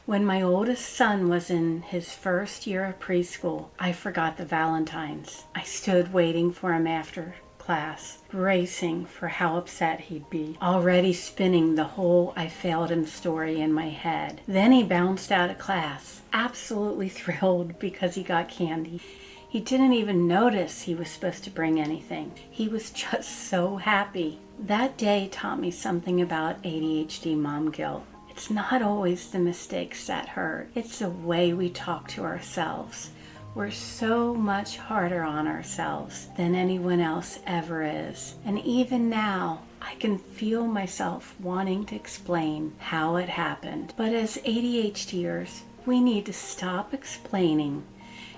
When my oldest son was in his first year of preschool, I forgot the Valentines. I stood waiting for him after class, bracing for how upset he'd be, already spinning the whole I failed him story in my head. Then he bounced out of class, absolutely thrilled because he got candy. He didn't even notice he was supposed to bring anything. He was just so happy. That day taught me something about ADHD mom guilt. It's not always the mistakes that hurt. It's the way we talk to ourselves. We're so much harder on ourselves than anyone else ever is. And even now, I can feel myself wanting to explain how it happened. But as ADHDers, we need to stop explaining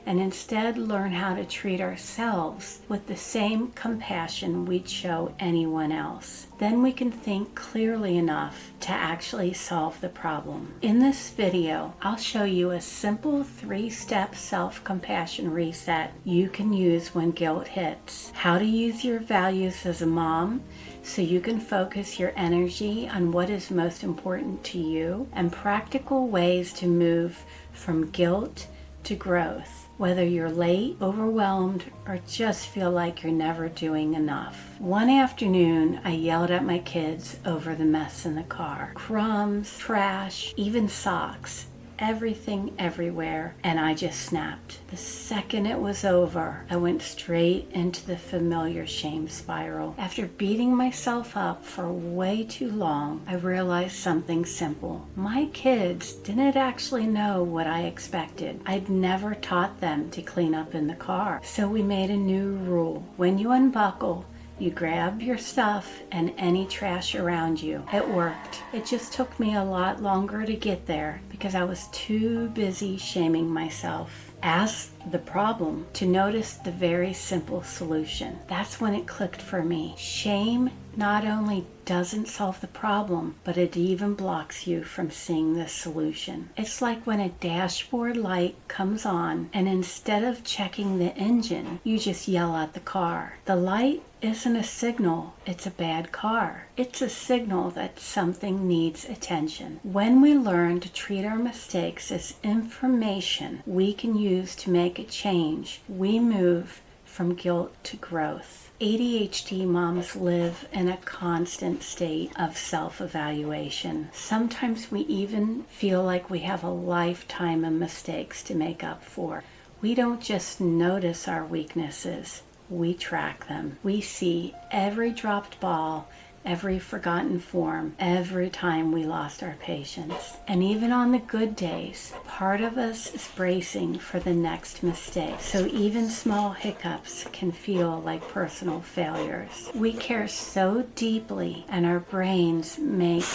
and instead learn how to treat ourselves with the same compassion we'd show anyone else. Then we can think clearly enough to actually solve the problem. In this video, I'll show you a simple 3-step self-compassion reset you can use when guilt hits. How to use your values as a mom so you can focus your energy on what is most important to you, and practical ways to move from guilt to growth. Whether you're late, overwhelmed, or just feel like you're never doing enough. One afternoon, I yelled at my kids over the mess in the car. Crumbs, trash, even socks. Everything everywhere, and I just snapped. The second it was over, I went straight into the familiar shame spiral. After beating myself up for way too long, I realized something simple. My kids didn't actually know what I expected. I'd never taught them to clean up in the car. So we made a new rule. When you unbuckle, you grab your stuff and any trash around you. It worked. It just took me a lot longer to get there because I was too busy shaming myself. Ask the problem to notice the very simple solution. That's when it clicked for me. Shame not only doesn't solve the problem, but it even blocks you from seeing the solution. It's like when a dashboard light comes on and instead of checking the engine, you just yell at the car. The light isn't a signal, it's a bad car. It's a signal that something needs attention. When we learn to treat our mistakes as information we can use to make a change, we move from guilt to growth. ADHD moms live in a constant state of self-evaluation. Sometimes we even feel like we have a lifetime of mistakes to make up for. We don't just notice our weaknesses, we track them. We see every dropped ball, every forgotten form, every time we lost our patience. And even on the good days, part of us is bracing for the next mistake. So even small hiccups can feel like personal failures. We care so deeply, and our brains make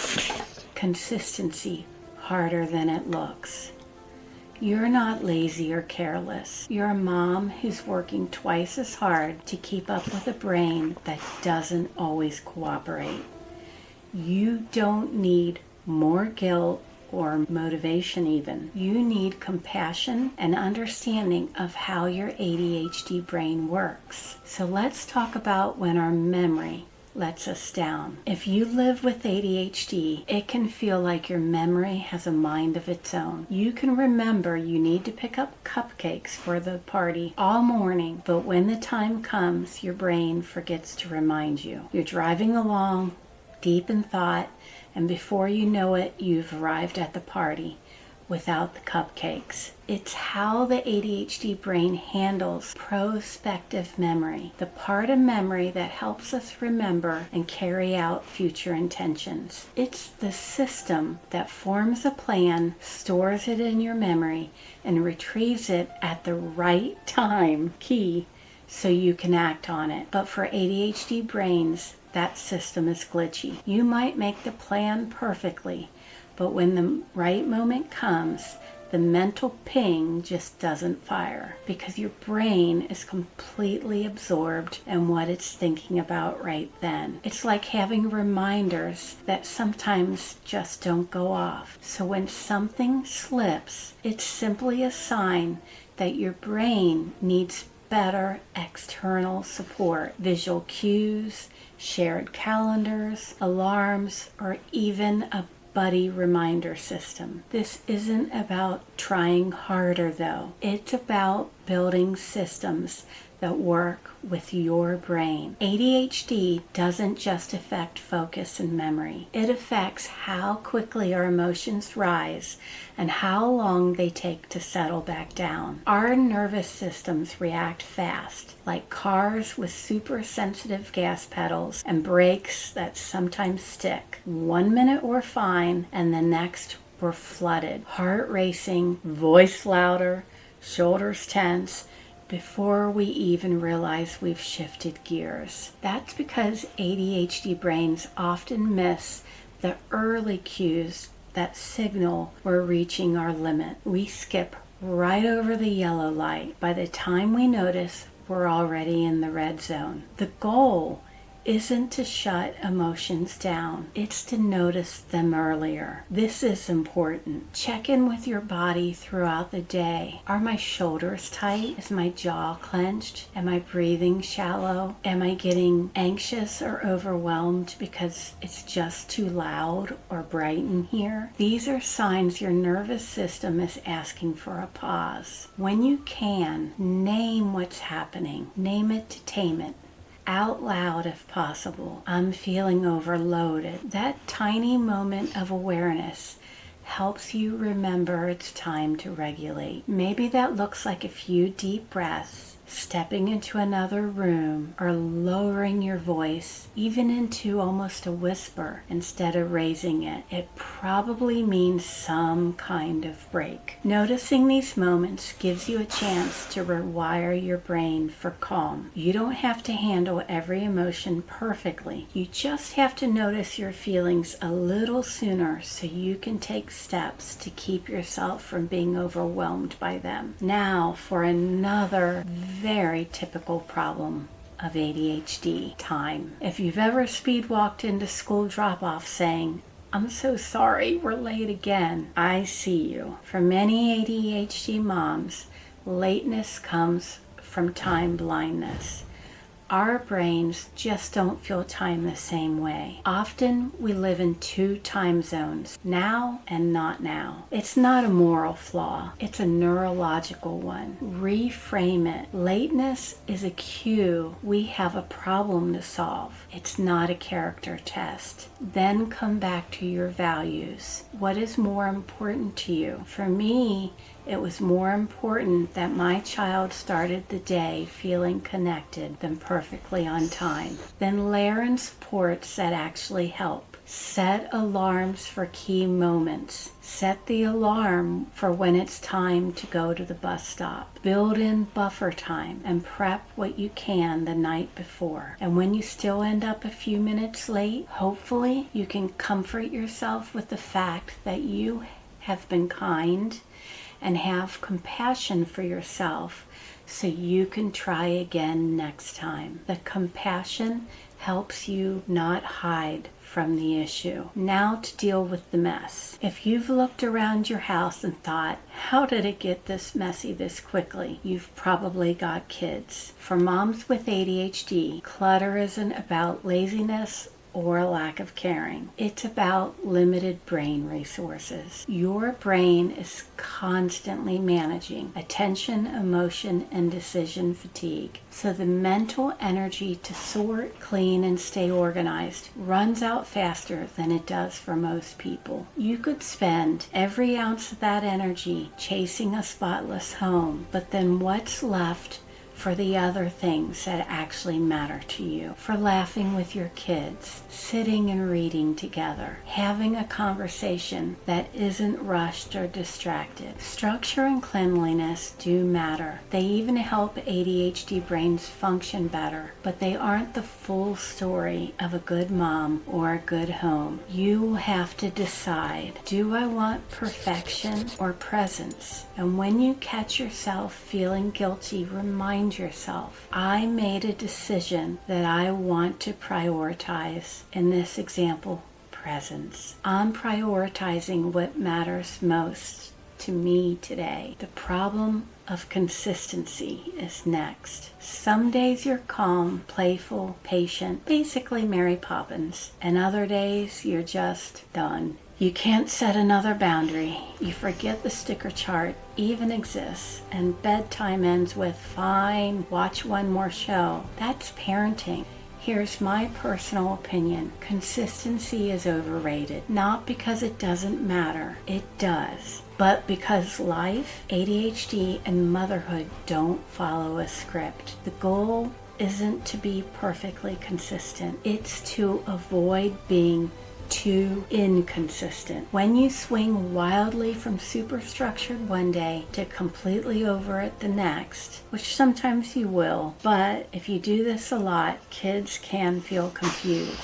consistency harder than it looks. You're not lazy or careless. You're a mom who's working twice as hard to keep up with a brain that doesn't always cooperate. You don't need more guilt or motivation even. You need compassion and understanding of how your ADHD brain works. So let's talk about when our memory lets us down. If you live with ADHD, it can feel like your memory has a mind of its own. You can remember you need to pick up cupcakes for the party all morning, but when the time comes, your brain forgets to remind you. You're driving along, deep in thought, and before you know it, you've arrived at the party without the cupcakes. It's how the ADHD brain handles prospective memory, the part of memory that helps us remember and carry out future intentions. It's the system that forms a plan, stores it in your memory, and retrieves it at the right time, key, so you can act on it. But for ADHD brains, that system is glitchy. You might make the plan perfectly, but when the right moment comes, the mental ping just doesn't fire because your brain is completely absorbed in what it's thinking about right then. It's like having reminders that sometimes just don't go off. So when something slips, it's simply a sign that your brain needs better external support, visual cues, shared calendars, alarms, or even a buddy reminder system. This isn't about trying harder though. It's about building systems that work with your brain. ADHD doesn't just affect focus and memory. It affects how quickly our emotions rise and how long they take to settle back down. Our nervous systems react fast, like cars with super sensitive gas pedals and brakes that sometimes stick. 1 minute we're fine, and the next we're flooded. Heart racing, voice louder, shoulders tense, before we even realize we've shifted gears. That's because ADHD brains often miss the early cues that signal we're reaching our limit. We skip right over the yellow light. By the time we notice, we're already in the red zone. The goal isn't to shut emotions down. It's to notice them earlier. This is important. Check in with your body throughout the day. Are my shoulders tight? Is my jaw clenched? Am I breathing shallow? Am I getting anxious or overwhelmed because it's just too loud or bright in here? These are signs your nervous system is asking for a pause. When you can, name what's happening. Name it to tame it. Out loud if possible. I'm feeling overloaded. That tiny moment of awareness helps you remember it's time to regulate. Maybe that looks like a few deep breaths, stepping into another room, or lowering your voice even into almost a whisper instead of raising it. It probably means some kind of break. Noticing these moments gives you a chance to rewire your brain for calm. You don't have to handle every emotion perfectly. You just have to notice your feelings a little sooner so you can take steps to keep yourself from being overwhelmed by them. Now for another very typical problem of ADHD: time. If you've ever speed walked into school drop-off saying, "I'm so sorry, we're late again," I see you. For many ADHD moms, lateness comes from time blindness. Our brains just don't feel time the same way. Often we live in two time zones, now and not now. It's not a moral flaw, it's a neurological one. Reframe it. Lateness is a cue we have a problem to solve. It's not a character test. Then come back to your values. What is more important to you? For me, it was more important that my child started the day feeling connected than perfectly on time. Then layer in supports that actually help. Set alarms for key moments. Set the alarm for when it's time to go to the bus stop. Build in buffer time and prep what you can the night before. And when you still end up a few minutes late, hopefully you can comfort yourself with the fact that you have been kind and have compassion for yourself so you can try again next time. The compassion helps you not hide from the issue. Now to deal with the mess. If you've looked around your house and thought, how did it get this messy this quickly? You've probably got kids. For moms with ADHD, clutter isn't about laziness or a lack of caring. It's about limited brain resources. Your brain is constantly managing attention, emotion, and decision fatigue. So the mental energy to sort, clean, and stay organized runs out faster than it does for most people. You could spend every ounce of that energy chasing a spotless home, but then what's left for the other things that actually matter to you? For laughing with your kids, sitting and reading together, having a conversation that isn't rushed or distracted. Structure and cleanliness do matter. They even help ADHD brains function better, but they aren't the full story of a good mom or a good home. You have to decide, do I want perfection or presence? And when you catch yourself feeling guilty, remind yourself, I made a decision that I want to prioritize, in this example, presence. I'm prioritizing what matters most to me today. The problem of consistency is next. Some days you're calm, playful, patient, basically Mary Poppins, and other days you're just done. You can't set another boundary. You forget the sticker chart even exists, and bedtime ends with, fine, watch one more show. That's parenting. Here's my personal opinion. Consistency is overrated. Not because it doesn't matter. It does. But because life, ADHD, and motherhood don't follow a script. The goal isn't to be perfectly consistent. It's to avoid being too inconsistent. When you swing wildly from super structured one day to completely over it the next, which sometimes you will, but if you do this a lot, kids can feel confused.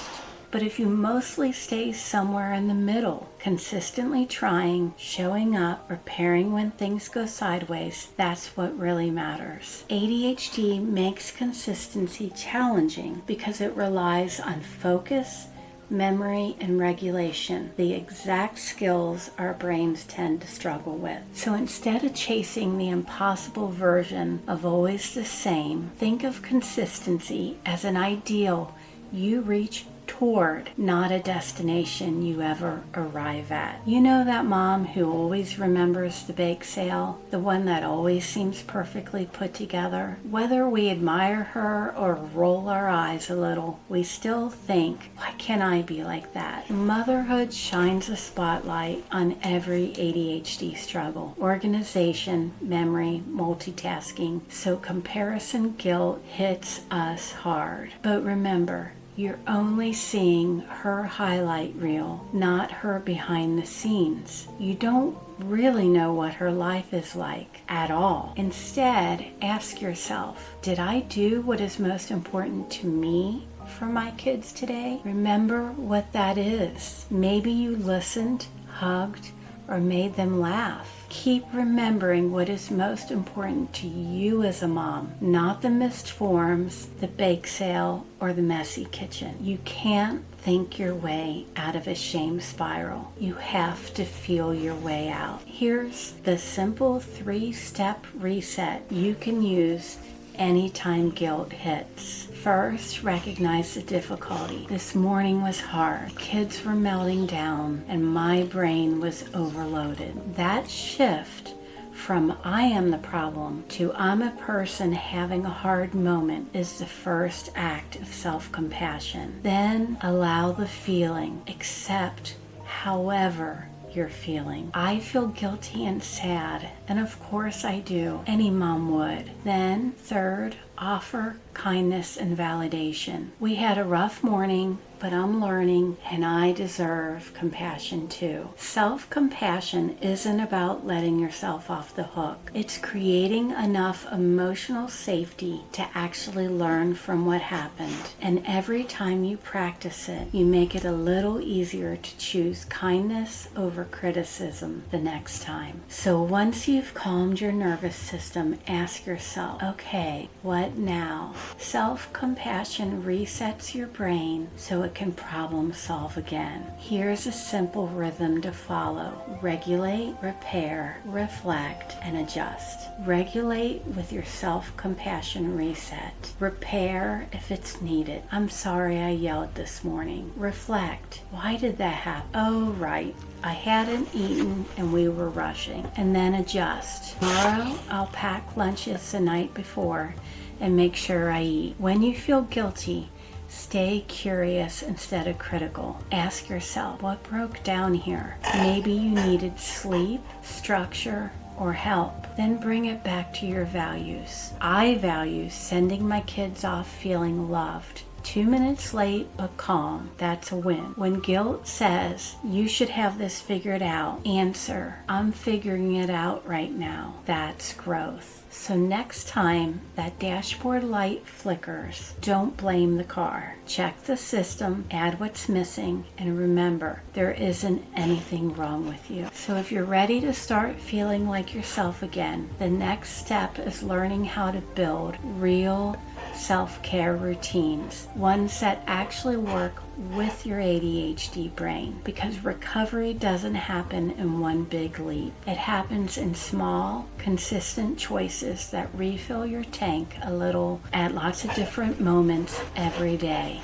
But if you mostly stay somewhere in the middle, consistently trying, showing up, repairing when things go sideways, that's what really matters. ADHD makes consistency challenging because it relies on focus, memory, and regulation, the exact skills our brains tend to struggle with. So instead of chasing the impossible version of always the same, think of consistency as an ideal you reach toward, not a destination you ever arrive at. You know that mom who always remembers the bake sale, the one that always seems perfectly put together? Whether we admire her or roll our eyes a little, we still think, why can't I be like that? Motherhood shines a spotlight on every ADHD struggle: organization, memory, multitasking, so comparison guilt hits us hard. But remember, you're only seeing her highlight reel, not her behind the scenes. You don't really know what her life is like at all. Instead, ask yourself, did I do what is most important to me for my kids today? Remember what that is. Maybe you listened, hugged, or made them laugh. Keep remembering what is most important to you as a mom, not the missed forms, the bake sale, or the messy kitchen. You can't think your way out of a shame spiral. You have to feel your way out. Here's the simple 3-step reset you can use anytime guilt hits. First, recognize the difficulty. This morning was hard. Kids were melting down and my brain was overloaded. That shift from I am the problem to I'm a person having a hard moment is the first act of self-compassion. Then allow the feeling. Accept however you're feeling. I feel guilty and sad, and of course I do. Any mom would. Then, third, offer kindness and validation. We had a rough morning, but I'm learning and I deserve compassion too. Self-compassion isn't about letting yourself off the hook. It's creating enough emotional safety to actually learn from what happened. And every time you practice it, you make it a little easier to choose kindness over criticism the next time. So once you've calmed your nervous system, ask yourself, okay, what now? Self-compassion resets your brain so it can problem solve again. Here's a simple rhythm to follow. Regulate, repair, reflect, and adjust. Regulate with your self-compassion reset. Repair if it's needed. I'm sorry I yelled this morning. Reflect. Why did that happen? Oh, right. I hadn't eaten and we were rushing. And then adjust. Tomorrow I'll pack lunches the night before and make sure I eat. When you feel guilty, stay curious instead of critical. Ask yourself, what broke down here? Maybe you needed sleep, structure, or help. Then bring it back to your values. I value sending my kids off feeling loved. 2 minutes late but calm, that's a win. When guilt says, you should have this figured out, answer, I'm figuring it out right now. That's growth. So next time that dashboard light flickers, don't blame the car. Check the system, add what's missing, and remember, there isn't anything wrong with you. So if you're ready to start feeling like yourself again, the next step is learning how to build real self-care routines, ones that actually work with your ADHD brain, because recovery doesn't happen in one big leap. It happens in small, consistent choices that refill your tank a little at lots of different moments every day.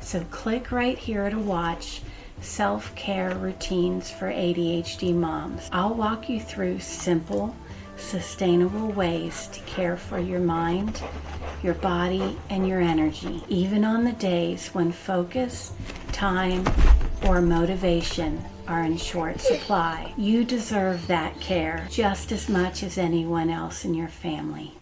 So click right here to watch self-care routines for ADHD moms. I'll walk you through simple, sustainable ways to care for your mind, your body, and your energy, even on the days when focus, time, or motivation are in short supply. You deserve that care just as much as anyone else in your family.